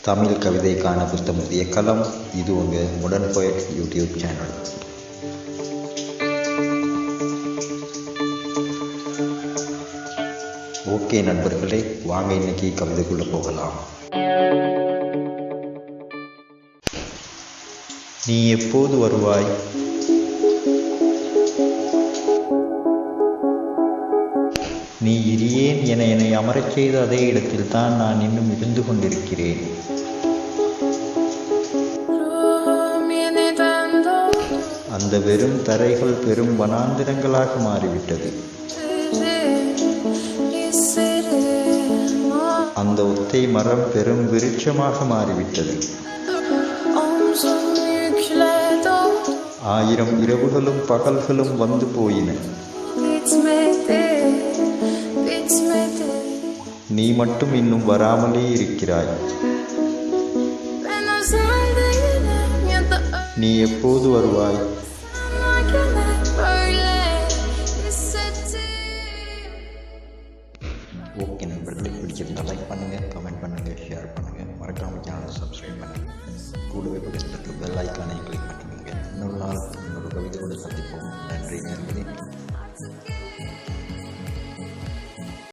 தமிழ் கவிதைக்கான புத்தமுதிய களம். இது உங்கள் modern poet YouTube channel. Okay நண்பர்களே, வாங்க இன்னைக்கு கவிதைக்குள்ள போகலாம். நீ எப்போது வருவாய்? நீ இரியேன் என என்னை அமரச் செய்த அதே இடத்தில் தான் நான் இன்னும் இருந்து கொண்டிருக்கிறேன். அந்த வெறும் தரைகள் பெரும் வனாந்திரங்களாக மாறிவிட்டது. அந்த ஒத்தை மரம் பெரும் விருட்சமாக மாறிவிட்டது. 1000 இரவுகளும் பகல்களும் வந்து போயின. நீ மட்டும் இன்னும் வராமலே இருக்கிறாய். நீ எப்போது வருவாய்? ஓகே நண்பர்களே, பிடிச்சிருந்தா லைக் பண்ணுங்கள், கமெண்ட் பண்ணுங்கள், ஷேர் பண்ணுங்கள், மறக்காமல் சேனலை சப்ஸ்கிரைப் பண்ணுங்கள். கூடவே பக்கத்தில் பெல் ஐக்கானை கிளிக்